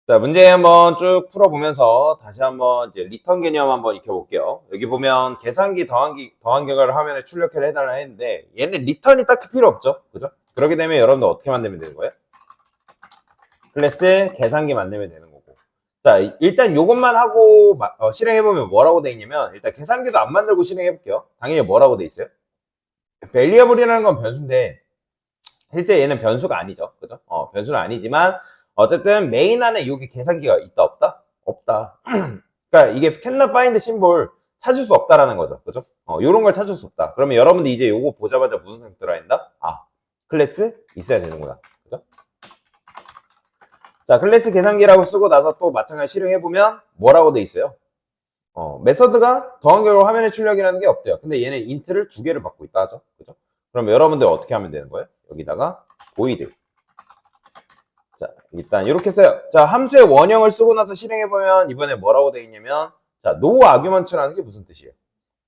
자, 문제 한번 쭉 풀어보면서 다시 한번 이제 리턴 개념 한번 익혀볼게요. 여기 보면 계산기 더한 결과를 화면에 출력해서 해달라 했는데 얘는 리턴이 딱히 필요 없죠. 그죠? 그렇게 되면 여러분들 어떻게 만들면 되는 거예요? 클래스 계산기 만들면 되는 거고. 자, 일단 요것만 하고 실행해보면 뭐라고 돼 있냐면 일단 계산기도 안 만들고 실행해볼게요. 당연히 뭐라고 돼 있어요? 베리어블이라는 건 변수인데 실제 얘는 변수가 아니죠. 그죠? 변수는 아니지만 어쨌든 메인 안에 여기 계산기가 있다 없다? 없다. 그러니까 이게 cannot find 심볼 찾을 수 없다라는 거죠. 그죠? 요런 걸 찾을 수 없다. 그러면 여러분들 이제 요거 보자마자 무슨 생각 들어야 된다? 아, 클래스 있어야 되는구나. 그죠? 자, 클래스 계산기라고 쓰고 나서 또 마찬가지 실행해보면 뭐라고 돼 있어요? 메서드가 더한 결과 화면에 출력이라는 게 없대요. 근데 얘는 인트를 두 개를 받고 있다 하죠. 그죠? 그럼 여러분들 어떻게 하면 되는 거예요? 여기다가 void. 자, 일단 이렇게 써요. 자, 함수의 원형을 쓰고 나서 실행해보면 이번에 뭐라고 되어 있냐면 자, no argument라는 게 무슨 뜻이에요?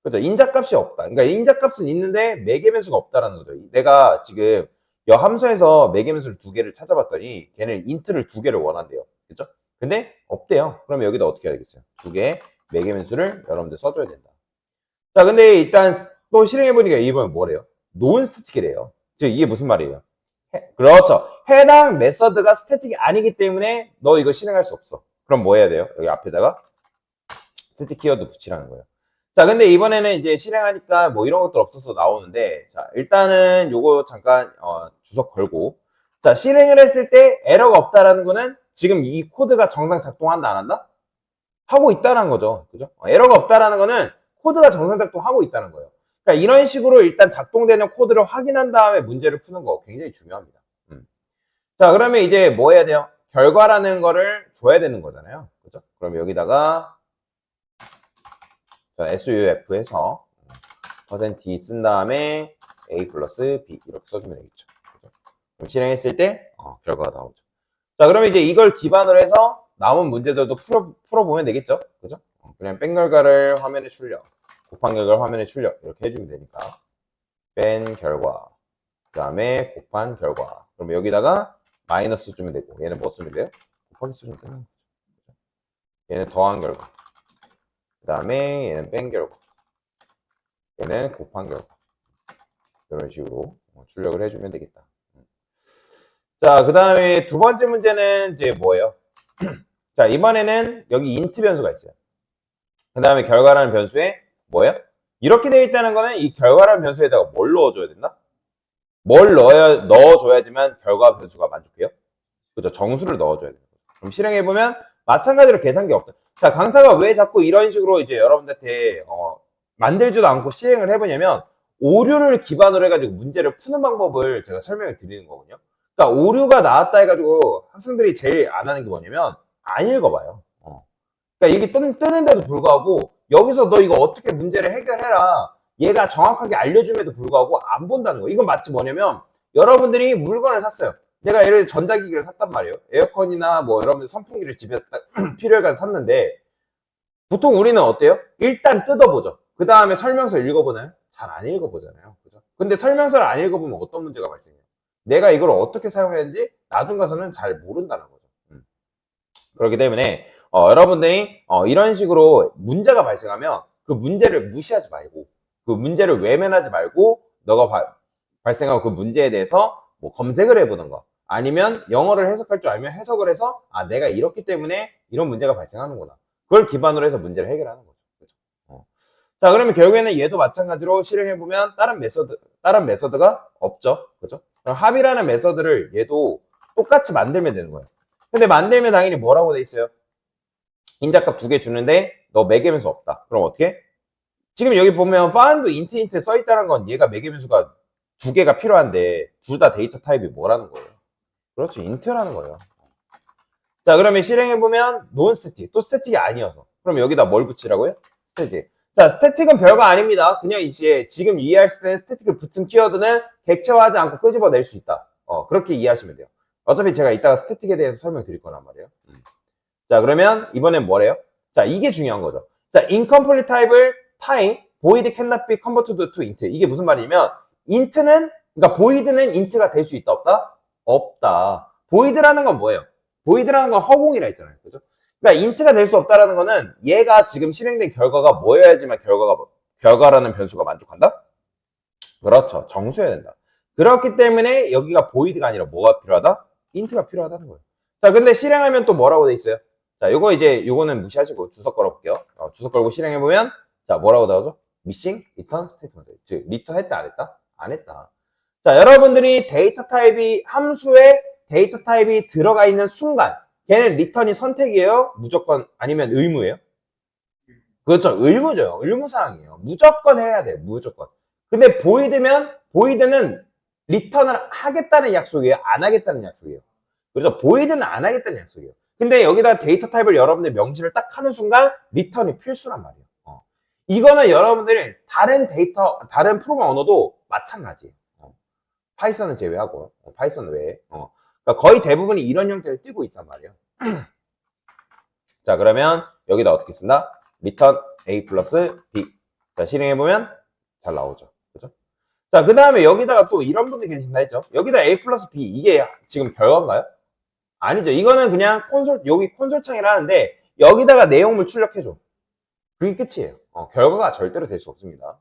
그죠? 인자값이 없다. 그러니까 인자값은 있는데 매개변수가 없다라는 거죠. 내가 지금 여 함수에서 매개변수를 두 개를 찾아봤더니 걔는 인트를 두 개를 원한대요. 그죠? 근데 없대요. 그러면 여기다 어떻게 해야 되겠어요? 두 개의 매개변수를 여러분들 써줘야 된다. 자, 근데 일단 또 실행해보니까 이번엔 뭐래요? 논스태틱이래요. 즉 이게 무슨 말이에요? 그렇죠. 해당 메서드가 스태틱이 아니기 때문에 너 이거 실행할 수 없어. 그럼 뭐 해야 돼요? 여기 앞에다가 스태틱 키워드 붙이라는 거예요. 자, 근데 이번에는 이제 실행하니까 뭐 이런 것들 없어서 나오는데, 자, 일단은 요거 잠깐, 주석 걸고. 자, 실행을 했을 때 에러가 없다라는 거는 지금 이 코드가 정상 작동한다, 안 한다? 하고 있다는 거죠. 그죠? 에러가 없다라는 거는 코드가 정상 작동하고 있다는 거예요. 그러니까 이런 식으로 일단 작동되는 코드를 확인한 다음에 문제를 푸는 거 굉장히 중요합니다. 자, 그러면 이제 뭐 해야 돼요? 결과라는 거를 줘야 되는 거잖아요. 그죠? 그럼 여기다가 SUF에서 %d 쓴 다음에 a 플러스 b 이렇게 써주면 되겠죠. 그죠? 그럼 실행했을 때 결과가 나오죠. 자, 그러면 이제 이걸 기반으로 해서 남은 문제들도 풀어보면 되겠죠. 그죠? 그냥 뺀 결과를 화면에 출력, 곱한 결과를 화면에 출력 이렇게 해주면 되니까 뺀 결과, 그 다음에 곱한 결과. 그럼 여기다가 마이너스 주면 되고 얘는 뭐 쓰면 돼요? 곱하기 쓰면 되는 거죠. 얘는 더한 결과, 그 다음에 얘는 뺀 결과, 얘는 곱한 결과. 이런 식으로 출력을 해주면 되겠다. 자, 그 다음에 두 번째 문제는 이제 뭐예요? 자, 이번에는 여기 인트 변수가 있어요. 그 다음에 결과라는 변수에 뭐예요? 이렇게 되어 있다는 거는 이 결과라는 변수에다가 뭘 넣어줘야 된다? 뭘 넣어줘야지만 결과 변수가 만족해요? 그죠? 정수를 넣어줘야 돼요. 그럼 실행해보면 마찬가지로 계산기 없다. 자, 강사가 왜 자꾸 이런 식으로 이제 여러분들한테 만들지도 않고 실행을 해보냐면 오류를 기반으로 해가지고 문제를 푸는 방법을 제가 설명을 드리는 거거든요. 그러니까 오류가 나왔다 해가지고 학생들이 제일 안 하는 게 뭐냐면 안 읽어봐요. 그러니까 이게 뜨는데도 불구하고 여기서 너 이거 어떻게 문제를 해결해라. 얘가 정확하게 알려줌에도 불구하고 안 본다는 거. 이건 마치 뭐냐면 여러분들이 물건을 샀어요. 내가 예를 들어 전자기기를 샀단 말이에요. 에어컨이나 뭐 여러분들 선풍기를 집에 필요해 가지고 샀는데 보통 우리는 어때요? 일단 뜯어보죠. 그 다음에 설명서 읽어보나요? 잘 안 읽어보잖아요. 그죠? 근데 설명서를 안 읽어보면 어떤 문제가 발생해요? 내가 이걸 어떻게 사용해야 되는지 나중 가서는 잘 모른다는 거죠. 그렇기 때문에 여러분들이 이런 식으로 문제가 발생하면 그 문제를 무시하지 말고 그 문제를 외면하지 말고 너가 발생한 그 문제에 대해서 뭐 검색을 해보는 거 아니면 영어를 해석할 줄 알면 해석을 해서 아 내가 이렇기 때문에 이런 문제가 발생하는구나 그걸 기반으로 해서 문제를 해결하는 거죠. 그렇죠? 자, 그러면 결국에는 얘도 마찬가지로 실행해보면 다른 메서드가 없죠. 그죠? 그럼 합이라는 메서드를 얘도 똑같이 만들면 되는 거예요. 근데 만들면 당연히 뭐라고 돼 있어요? 인자값 두 개 주는데 너 매개변수 없다. 그럼 어떻게? 지금 여기 보면 find int 써 있다는 건 얘가 매개변수가 두 개가 필요한데 둘 다 데이터 타입이 뭐라는 거예요? 그렇죠. int라는 거예요. 자, 그러면 실행해보면 non-static. 또 스태틱이 아니어서. 그럼 여기다 뭘 붙이라고요? 스태틱. 자, 스태틱은 별거 아닙니다. 그냥 이제 지금 이해할 때 스태틱을 붙은 키워드는 객체화하지 않고 끄집어낼 수 있다. 그렇게 이해하시면 돼요. 어차피 제가 이따가 스태틱에 대해서 설명드릴 거란 말이에요. 자, 그러면 이번엔 뭐래요? 자, 이게 중요한 거죠. 자, incomplete type을 time, void cannot be converted to int. 이게 무슨 말이냐면 int는, 그러니까 void는 int가 될 수 있다, 없다? 없다. void라는 건 뭐예요? 보이드라는 건 허공이라 했잖아요. 그죠? 그러니까 인트가 될 수 없다라는 거는 얘가 지금 실행된 결과가 뭐여야지만 결과라는 변수가 만족한다? 그렇죠. 정수여야 된다. 그렇기 때문에 여기가 보이드가 아니라 뭐가 필요하다? 인트가 필요하다는 거예요. 자, 근데 실행하면 또 뭐라고 돼 있어요? 자, 요거는 무시하시고 주석 걸어볼게요. 주석 걸고 실행해보면, 자, 뭐라고 나오죠? missing return statement. 즉, 리턴 했다, 안 했다? 안 했다. 자, 여러분들이 함수에 데이터 타입이 들어가 있는 순간, 걔는 리턴이 선택이에요? 무조건, 아니면 의무예요? 그렇죠. 의무죠. 의무사항이에요. 무조건 해야 돼요. 무조건. 근데 보이드는 리턴을 하겠다는 약속이에요? 안 하겠다는 약속이에요? 그렇죠. 보이드는 안 하겠다는 약속이에요. 근데 여기다 데이터 타입을 여러분들 명시를 딱 하는 순간 리턴이 필수란 말이에요. 이거는 여러분들이 다른 프로그램 언어도 마찬가지예요. 파이썬은 제외하고, 파이썬 외에. 그러니까 거의 대부분이 이런 형태를 띄고 있단 말이에요. 자, 그러면 여기다 어떻게 쓴다? return a 플러스 b. 자, 실행해보면 잘 나오죠. 그죠? 자, 그 다음에 여기다가 또 이런 분들이 계신다 했죠? 여기다 a 플러스 b. 이게 지금 결과인가요? 아니죠. 이거는 그냥 여기 콘솔 창이라는데 여기다가 내용물 출력해줘. 그게 끝이에요. 결과가 절대로 될 수 없습니다.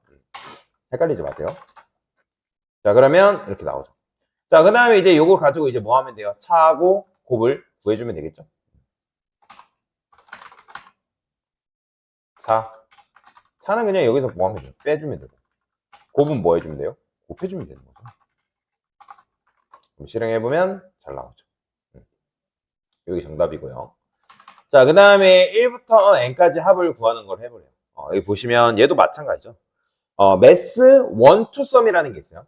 헷갈리지 마세요. 자, 그러면 이렇게 나오죠. 자, 그 다음에 이제 요걸 가지고 이제 뭐 하면 돼요? 차하고 곱을 구해주면 되겠죠? 차는 그냥 여기서 뭐 하면 돼요? 빼주면 되고. 곱은 뭐 해주면 돼요? 곱해주면 되는 거죠. 그럼 실행해보면 잘 나오죠. 여기 정답이고요. 자, 그 다음에 1부터 n까지 합을 구하는 걸 해보래요. 여기 보시면 얘도 마찬가지죠. 매스 1 to sum이라는 게 있어요.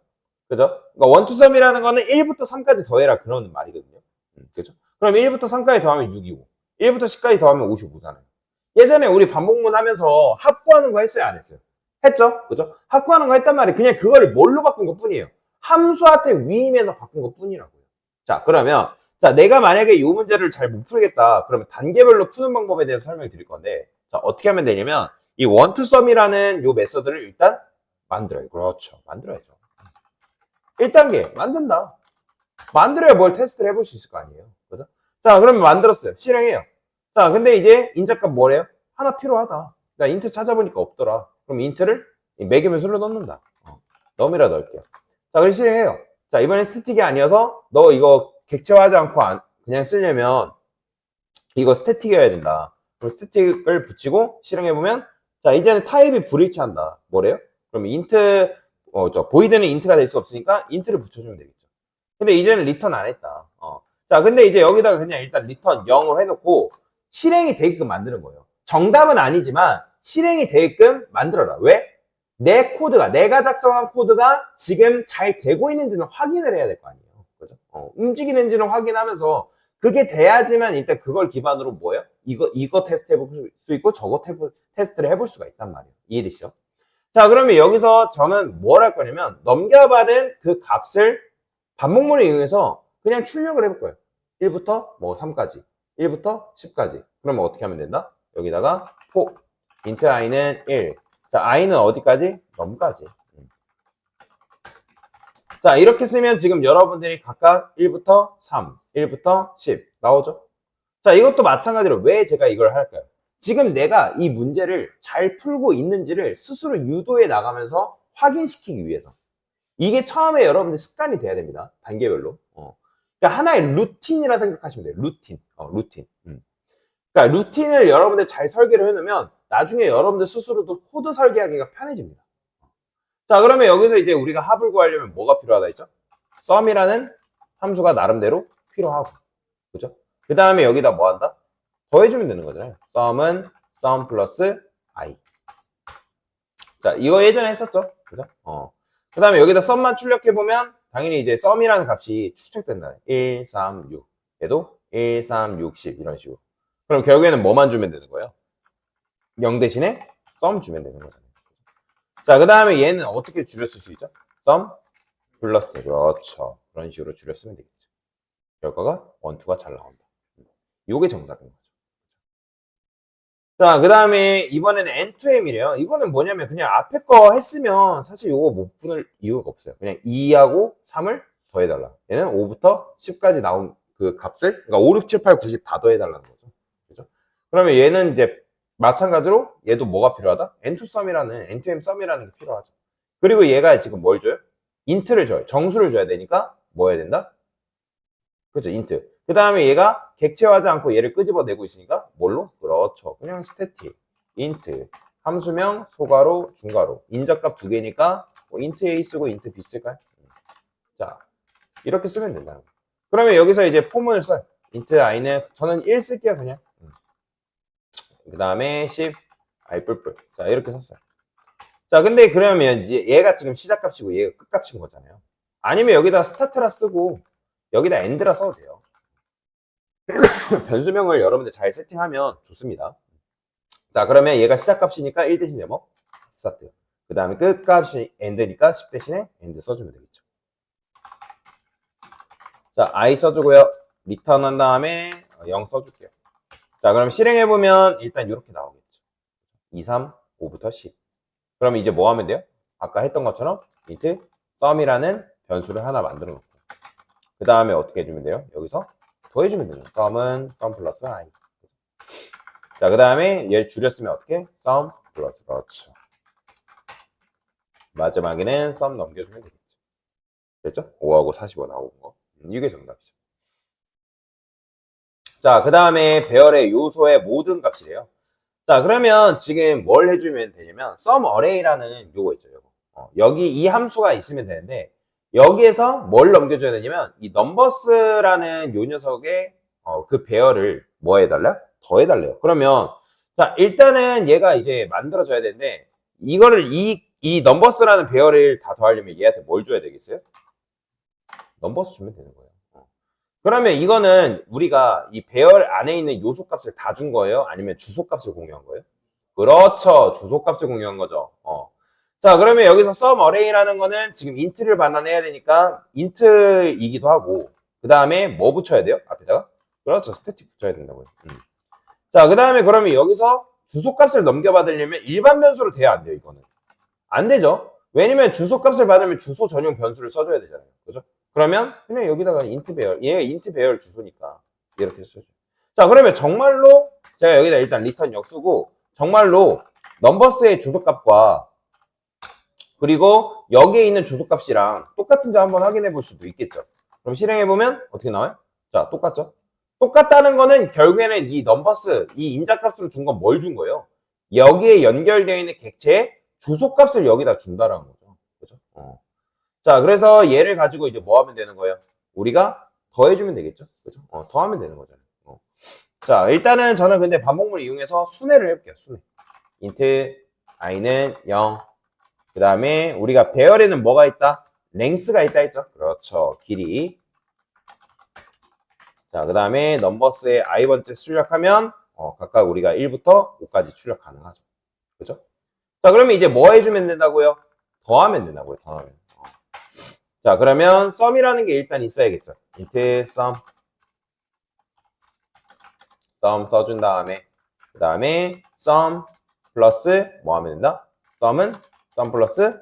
그죠? 그러니까 1 to sum이라는 거는 1부터 3까지 더해라 그런 말이거든요. 그죠? 그럼 1부터 3까지 더하면 6이고 1부터 10까지 더하면 55잖아요. 예전에 우리 반복문 하면서 합구하는 거 했어요, 안 했어요? 했죠? 그죠? 합구하는 거 했단 말이에요. 그냥 그거를 뭘로 바꾼 것 뿐이에요. 함수한테 위임해서 바꾼 것 뿐이라고요. 자, 그러면 내가 만약에 이 문제를 잘 못 풀겠다. 그러면 단계별로 푸는 방법에 대해서 설명을 드릴 건데, 자, 어떻게 하면 되냐면 이 one to sum이라는 이 메서드를 일단 만들어요. 그렇죠. 만들어야죠. 1단계 만든다. 만들어야 뭘 테스트를 해볼 수 있을 거 아니에요. 그죠? 자, 그러면 만들었어요. 실행해요. 자, 근데 이제 인자값 뭐래요? 하나 필요하다. 나 인트 찾아보니까 없더라. 그럼 인트를 매기면서로 넣는다. 넣음이라 넣을게요. 자, 그럼 실행해요. 자, 이번엔 스태틱이 아니어서 너 이거 객체화하지 않고 그냥 쓰려면 이거 스태틱이어야 된다. 그럼 스태틱을 붙이고 실행해보면 자, 이제는 타입이 불일치한다. 뭐래요? 그럼 인트 보이드는 인트가 될 수 없으니까 인트를 붙여주면 되겠죠. 근데 이제는 리턴 안 했다. 자, 근데 이제 여기다가 그냥 일단 리턴 0으로 해놓고 실행이 되게끔 만드는 거예요. 정답은 아니지만 실행이 되게끔 만들어라. 왜? 내 코드가, 내가 작성한 코드가 지금 잘 되고 있는지는 확인을 해야 될 거 아니에요. 그죠? 움직이는지는 확인하면서 그게 돼야지만 일단 그걸 기반으로 뭐예요? 이거 테스트 해볼 수 있고 저거 테스트를 해볼 수가 있단 말이에요. 이해되시죠? 자, 그러면 여기서 저는 뭘 할 거냐면 넘겨받은 그 값을 반복문을 이용해서 그냥 출력을 해볼 거예요. 1부터 뭐 3까지, 1부터 10까지. 그러면 어떻게 하면 된다? 여기다가 for int i는 1. 자, i는 어디까지? 넘까지. 자, 이렇게 쓰면 지금 여러분들이 각각 1부터 3, 1부터 10 나오죠? 자, 이것도 마찬가지로 왜 제가 이걸 할까요? 지금 내가 이 문제를 잘 풀고 있는지를 스스로 유도해 나가면서 확인시키기 위해서. 이게 처음에 여러분들 습관이 돼야 됩니다. 단계별로. 그러니까 하나의 루틴이라 생각하시면 돼요. 루틴. 루틴. 그러니까 루틴을 여러분들 잘 설계를 해놓으면 나중에 여러분들 스스로도 코드 설계하기가 편해집니다. 자, 그러면 여기서 이제 우리가 합을 구하려면 뭐가 필요하다 했죠? sum이라는 함수가 나름대로 필요하고. 그죠? 그 다음에 여기다 뭐 한다? 더해주면 되는 거잖아요. sum은 sum 플러스 i. 자, 이거 예전에 했었죠? 그죠? 그 다음에 여기다 sum만 출력해보면 당연히 이제 sum이라는 값이 추측된다. 1, 3, 6. 얘도 1, 3, 6, 10 이런 식으로. 그럼 결국에는 뭐만 주면 되는 거예요? 0 대신에 sum 주면 되는 거잖아요. 자, 그 다음에 얘는 어떻게 줄였을 수 있죠? sum 플러스. 그렇죠. 그런 식으로 줄였으면 되겠죠. 결과가 1, 2가 잘 나온다. 요게 정답인 거죠. 자, 그 다음에 이번에는 N2M이래요. 이거는 뭐냐면 그냥 앞에 거 했으면 사실 요거 못 풀 이유가 없어요. 그냥 2하고 3을 더해달라. 얘는 5부터 10까지 나온 그 값을, 그러니까 5, 6, 7, 8, 90 다 더해달라는 거죠. 그죠? 그러면 얘는 이제 마찬가지로 얘도 뭐가 필요하다? N2 썸이라는, N2M 썸이라는 게 필요하죠. 그리고 얘가 지금 뭘 줘요? 인트를 줘요. 정수를 줘야 되니까 뭐 해야 된다? 그죠? 인트. 그 다음에 얘가 객체화하지 않고 얘를 끄집어내고 있으니까 뭘로? 그렇죠. 그냥 스태틱. 인트. 함수명, 소괄호, 중괄호. 인적값 두 개니까 뭐 인트 A 쓰고 인트 B 쓸까요? 자, 이렇게 쓰면 된다는 거예요. 그러면 여기서 이제 포문을 써요. 인트 i는 저는 1 쓸게요, 그냥. 그 다음에 10 i 뿔뿔. 자, 이렇게 썼어요. 자, 근데 그러면 이제 얘가 지금 시작값이고 얘가 끝값인 거잖아요. 아니면 여기다 스타트라 쓰고 여기다 엔드라 써도 돼요. 변수명을 여러분들 잘 세팅하면 좋습니다. 자, 그러면 얘가 시작값이니까 1 대신에 뭐? 스타트. 그 다음에 끝값이 엔드니까 10 대신에 엔드 써주면 되겠죠. 자, i 써주고요. 리턴 한 다음에 0 써줄게요. 자, 그럼 실행해보면 일단 이렇게 나오겠죠. 2, 3, 5부터 10. 그럼 이제 뭐 하면 돼요? 아까 했던 것처럼 int sum이라는 변수를 하나 만들어 놓고 그 다음에 어떻게 해주면 돼요? 여기서 더해주면 되죠. sum은 sum 플러스 i. 자, 그 다음에 얘를 줄였으면 어떻게? sum 플러스. 그렇죠. 마지막에는 sum 넘겨주면 되겠죠. 됐죠? 5하고 45 나오는 거. 이게 정답이죠. 자, 그 다음에 배열의 요소의 모든 값이래요. 자, 그러면 지금 뭘 해주면 되냐면 sum array라는 요거 있죠. 요거. 여기 이 함수가 있으면 되는데 여기에서 뭘 넘겨줘야 되냐면 이 numbers라는 요 녀석의 그 배열을 뭐 해달라? 더해달래요. 그러면 자, 일단은 얘가 이제 만들어져야 되는데 이거를 이 numbers라는 배열을 다 더하려면 얘한테 뭘 줘야 되겠어요? numbers 주면 되는 거예요. 그러면 이거는 우리가 이 배열 안에 있는 요소 값을 다 준 거예요? 아니면 주소 값을 공유한 거예요? 그렇죠. 주소 값을 공유한 거죠. 자, 그러면 여기서 sum array라는 거는 지금 int를 반환해야 되니까 int이기도 하고 그 다음에 뭐 붙여야 돼요? 앞에다가? 그렇죠. static 붙여야 된다고요. 자, 그 다음에 그러면 여기서 주소 값을 넘겨받으려면 일반 변수로 돼야 안 돼요, 이거는. 안 되죠. 왜냐면 주소 값을 받으면 주소 전용 변수를 써줘야 되잖아요. 그죠? 그러면 그냥 여기다가 int 배열, 얘가 int 배열 주소니까 이렇게 써줘. 자, 그러면 정말로 제가 여기다 일단 리턴 역 쓰고 정말로 넘버스의 주소값과 그리고 여기에 있는 주소값이랑 똑같은지 한번 확인해 볼 수도 있겠죠. 그럼 실행해 보면 어떻게 나와요? 자, 똑같죠? 똑같다는 거는 결국에는 이 넘버스, 이 인자값으로 준 건 뭘 준 거예요? 여기에 연결되어 있는 객체의 주소값을 여기다 준다라는 거죠. 그죠? 자, 그래서 얘를 가지고 이제 뭐 하면 되는 거예요? 우리가 더해주면 되겠죠? 그죠? 더하면 되는 거잖아요. 자, 일단은 저는 근데 반복문을 이용해서 순회를 해볼게요. 순회. int i는 0. 그 다음에 우리가 배열에는 뭐가 있다? 랭스가 있다 했죠? 그렇죠. 길이. 자, 그 다음에 넘버스의 i번째 출력하면 각각 우리가 1부터 5까지 출력 가능하죠. 그죠? 자, 그러면 이제 뭐 해주면 된다고요? 더하면 된다고요. 더하면. 자, 그러면 sum이라는 게 일단 있어야겠죠. int sum 써준 다음에 그 다음에 sum 플러스 뭐 하면 된다? sum은 sum 플러스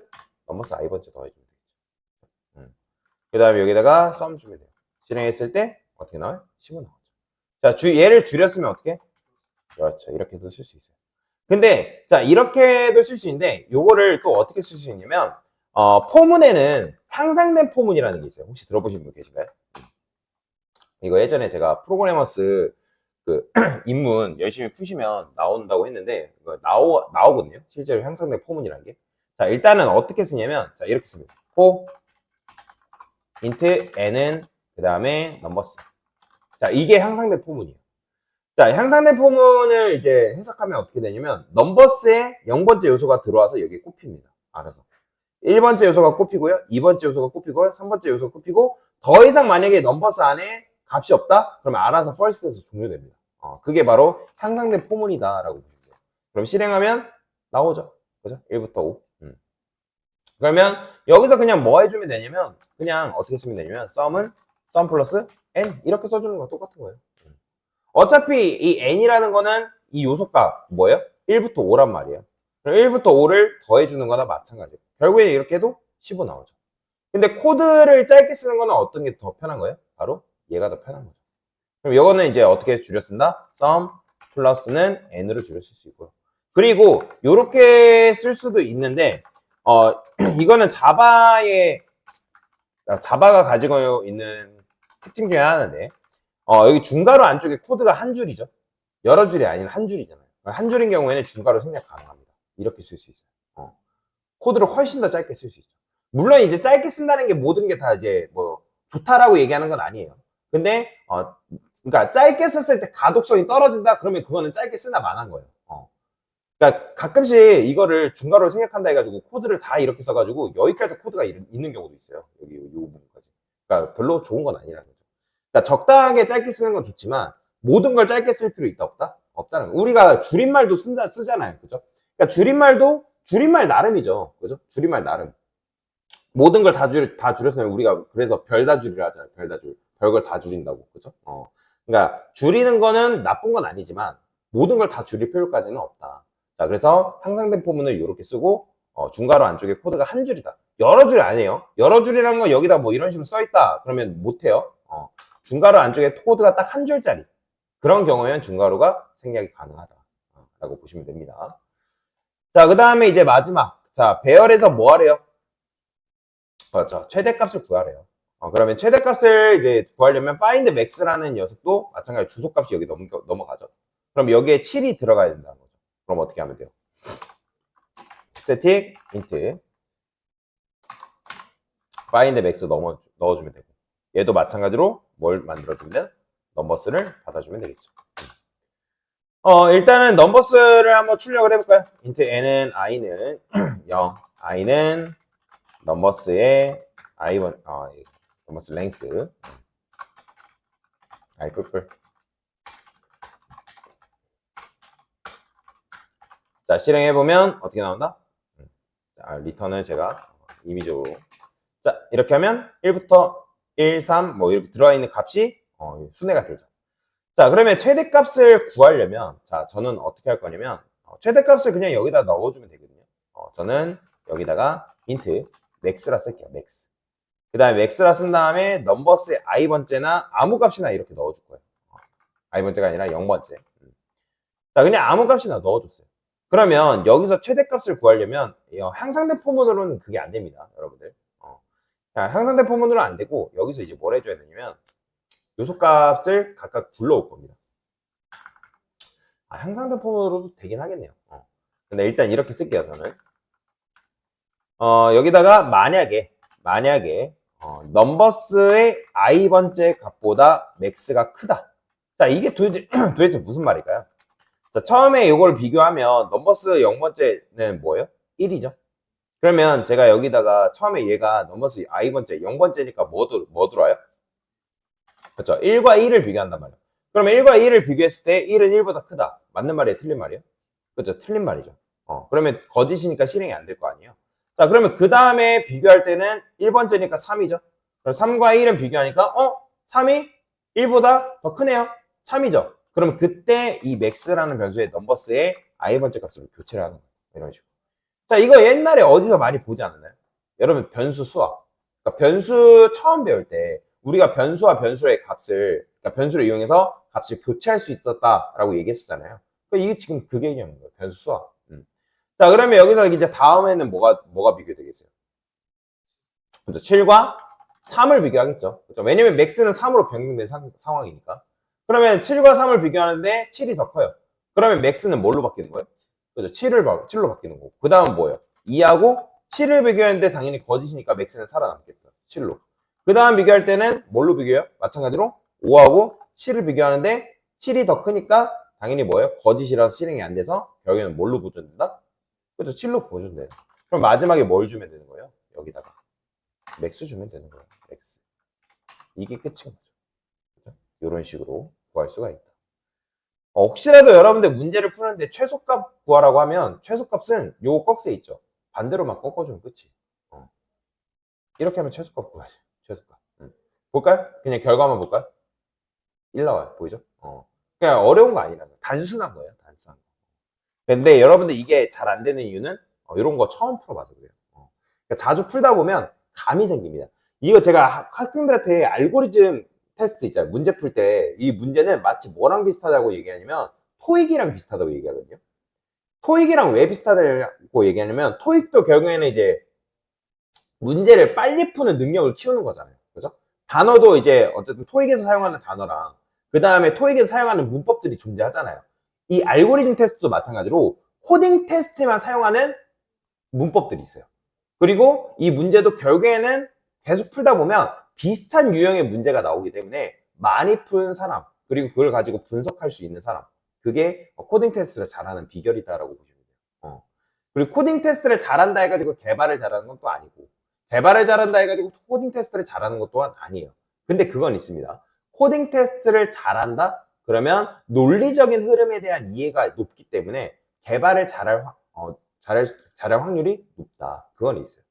넘버스 i번째 더해주면 되겠죠. 그 다음에 여기다가 sum 주면 돼요. 실행했을 때 어떻게 나와요? 10은 나오죠. 자, 얘를 줄였으면 어떻게? 그렇죠. 이렇게도 쓸 수 있어요. 근데 자, 이렇게도 쓸 수 있는데 요거를 또 어떻게 쓸 수 있냐면 포문에는 향상된 포문이라는 게 있어요. 혹시 들어보신 분 계신가요? 이거 예전에 제가 프로그래머스 그 입문 열심히 푸시면 나온다고 했는데 이거 나오거든요. 실제로 향상된 포문이라는 게. 자, 일단은 어떻게 쓰냐면 자, 이렇게 씁니다. for int n은 그 다음에 numbers. 자, 이게 향상된 포문이에요. 자, 향상된 포문을 이제 해석하면 어떻게 되냐면 넘버스에 0번째 요소가 들어와서 여기에 꼽힙니다. 알아서. 1번째 요소가 꼽히고요. 2번째 요소가 꼽히고요. 3번째 요소가 꼽히고 더 이상 만약에 넘버스 안에 값이 없다? 그러면 알아서 first에서 종료됩니다. 그게 바로 향상된 포문이다 라고 보시면 돼요. 그럼 실행하면 나오죠. 그죠? 1부터 5. 그러면 여기서 그냥 뭐 해주면 되냐면 그냥 어떻게 쓰면 되냐면 sum은 sum 플러스 n 이렇게 써주는 거 똑같은 거예요. 어차피 이 n이라는 거는 이 요소값 뭐예요? 1부터 5란 말이에요. 그럼 1부터 5를 더해주는 거나 마찬가지예요. 결국에 이렇게 해도 15 나오죠. 근데 코드를 짧게 쓰는 거는 어떤 게 더 편한 거예요? 바로 얘가 더 편한 거죠. 그럼 이거는 이제 어떻게 줄여 쓴다? sum 플러스는 n으로 줄여 쓸 수 있고요. 그리고 이렇게 쓸 수도 있는데 이거는 자바가 가지고 있는 특징 중에 하나인데 여기 중괄호 안쪽에 코드가 한 줄이죠. 여러 줄이 아닌 한 줄이잖아요. 한 줄인 경우에는 중괄호 생략 가능합니다. 이렇게 쓸 수 있어요. 코드를 훨씬 더 짧게 쓸 수 있죠. 물론 이제 짧게 쓴다는 게 모든 게 다 이제 뭐 좋다라고 얘기하는 건 아니에요. 근데 그러니까 짧게 썼을 때 가독성이 떨어진다 그러면 그거는 짧게 쓰나 마나한 거예요. 그러니까 가끔씩 이거를 중괄호를 생략한다 해가지고 코드를 다 이렇게 써가지고 여기까지 코드가 있는 경우도 있어요. 여기 이 부분까지. 그러니까 별로 좋은 건 아니라는 거죠. 그러니까 적당하게 짧게 쓰는 건 좋지만 모든 걸 짧게 쓸 필요 있다 없다? 없다는 거. 우리가 줄임말도 쓰잖아요. 그죠? 그러니까 줄임말도 줄임말 나름이죠. 그죠? 줄임말 나름. 모든 걸 다 줄였으면 우리가 그래서 별다줄이라 하잖아요. 별다줄. 별걸 다 줄인다고. 그죠? 그러니까 줄이는 거는 나쁜 건 아니지만 모든 걸 다 줄일 필요까지는 없다. 자, 그래서 향상된 포문을 이렇게 쓰고 중괄호 안쪽에 코드가 한 줄이다. 여러 줄이 아니에요. 여러 줄이라는 건 여기다 뭐 이런 식으로 써 있다. 그러면 못 해요. 중괄호 안쪽에 코드가 딱 한 줄짜리. 그런 경우에는 중괄호가 생략이 가능하다. 라고 보시면 됩니다. 자, 그 다음에 이제 마지막. 자, 배열에서 뭐 하래요? 맞죠. 최대값을 구하래요. 그러면 최대값을 이제 구하려면 find max라는 녀석도 마찬가지로 주소값이 여기 넘어가죠. 그럼 여기에 7이 들어가야 된다는 거죠. 그럼 어떻게 하면 돼요? static int find max 넣어주면 되고 얘도 마찬가지로 뭘 만들어주면 넘버스를 받아주면 되겠죠. 일단은 넘버스를 한번 출력을 해볼까요? int n은 i는 0, i는 넘버스의 i1 넘버스 랭스 i 뿔뿔. 자, 실행해보면 어떻게 나온다? 자, 리턴을 제가 임의적으로 자, 이렇게 하면 1부터 1, 3 뭐 이렇게 들어가 있는 값이 순회가 되죠. 자, 그러면 최대값을 구하려면 자, 저는 어떻게 할 거냐면 최대값을 그냥 여기다 넣어주면 되거든요. 저는 여기다가 int max라 쓸게요. max. 그 다음에 max라 쓴 다음에 넘버스의 i번째나 아무 값이나 이렇게 넣어줄 거예요. i번째가 아니라 0번째. 자, 그냥 아무 값이나 넣어줬어요. 그러면 여기서 최대값을 구하려면 향상된 포문으로는 그게 안 됩니다. 여러분들. 자, 향상된 포문으로는 안 되고 여기서 이제 뭘 해줘야 되냐면 요소값을 각각 불러올 겁니다. 향상된 포문으로도 되긴 하겠네요. 근데 일단 이렇게 쓸게요. 저는 여기다가 만약에 넘버스의 i번째 값보다 max가 크다. 자, 이게 도대체 무슨 말일까요? 자, 처음에 이걸 비교하면 넘버스 0번째는 뭐예요? 1이죠. 그러면 제가 여기다가 처음에 얘가 넘버스 i번째 0번째니까 뭐 들어와요? 그렇죠. 1과 2를 비교한단 말이에요. 그러면 1과 2를 비교했을 때 1은 1보다 크다. 맞는 말이에요? 틀린 말이에요? 그렇죠. 틀린 말이죠. 그러면 거짓이니까 실행이 안 될 거 아니에요? 자, 그러면 그 다음에 비교할 때는 1번째니까 3이죠. 그럼 3과 1은 비교하니까 3이 1보다 더 크네요. 3이죠. 그럼 그때 이 max라는 변수의 넘버스의 i번째 값으로 교체를 하는 거예요. 이런 식으로. 자, 이거 옛날에 어디서 많이 보지 않았나요? 여러분, 변수 수학. 그러니까 변수 처음 배울 때 우리가 변수와 변수의 값을, 그러니까 변수를 이용해서 값을 교체할 수 있었다라고 얘기했었잖아요. 그러니까 이게 지금 그 개념인 거예요. 변수 수학. 자, 그러면 여기서 이제 다음에는 뭐가 비교되겠어요? 그죠? 7과 3을 비교하겠죠. 그죠? 왜냐면 max는 3으로 변경된 상황이니까. 그러면 7과 3을 비교하는데 7이 더 커요. 그러면 max는 뭘로 바뀌는 거예요? 그죠? 7로 바뀌는 거고. 그 다음은 뭐예요? 2하고 7을 비교했는데 당연히 거짓이니까 max는 살아남겠죠. 7로. 그 다음 비교할 때는 뭘로 비교해요? 마찬가지로 5하고 7을 비교하는데 7이 더 크니까 당연히 뭐예요? 거짓이라서 실행이 안 돼서 결국에는 뭘로 보존된다? 그죠? 7로 보존돼요. 그럼 마지막에 뭘 주면 되는 거예요? 여기다가 맥스 주면 되는 거예요. 맥스. 이게 끝인 거죠. 그죠? 이런 식으로 구할 수가 있다. 혹시라도 여러분들 문제를 푸는데 최소값 구하라고 하면 최소값은 요 꺽쇠 있죠. 반대로만 꺾어주면 끝이. 이렇게 하면 최소값 구하죠. 최소값. 볼까요? 그냥 결과만 볼까요? 1 나와요. 보이죠? 그냥 어려운 거 아니라는 거예요. 단순한 거예요. 단순한 거. 근데 여러분들 이게 잘 안 되는 이유는 이런 거 처음 풀어봐서 그래요. 그러니까 자주 풀다 보면 감이 생깁니다. 이거 제가 학생들한테 알고리즘 테스트 있잖아요. 문제 풀 때 이 문제는 마치 뭐랑 비슷하다고 얘기하냐면 토익이랑 비슷하다고 얘기하거든요. 토익이랑 왜 비슷하다고 얘기하냐면 토익도 결국에는 이제 문제를 빨리 푸는 능력을 키우는 거잖아요. 그죠? 단어도 이제 어쨌든 토익에서 사용하는 단어랑 그 다음에 토익에서 사용하는 문법들이 존재하잖아요. 이 알고리즘 테스트도 마찬가지로 코딩 테스트만 사용하는 문법들이 있어요. 그리고 이 문제도 결국에는 계속 풀다 보면 비슷한 유형의 문제가 나오기 때문에 많이 푸는 사람, 그리고 그걸 가지고 분석할 수 있는 사람, 그게 코딩 테스트를 잘하는 비결이다라고 보시면 돼요. 그리고 코딩 테스트를 잘한다 해가지고 개발을 잘하는 건 또 아니고, 개발을 잘한다 해가지고 코딩 테스트를 잘하는 것 또한 아니에요. 근데 그건 있습니다. 코딩 테스트를 잘한다? 그러면 논리적인 흐름에 대한 이해가 높기 때문에 개발을 잘할 확률이 높다. 그건 있어요.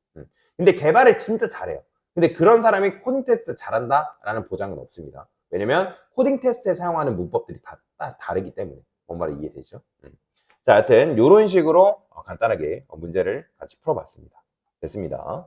근데 개발을 진짜 잘해요. 근데 그런 사람이 코딩 테스트 잘한다라는 보장은 없습니다. 왜냐면 코딩 테스트에 사용하는 문법들이 다 다르기 때문에. 뭔 말이 이해되죠? 자, 하여튼 이런 식으로 간단하게 문제를 같이 풀어봤습니다. 됐습니다.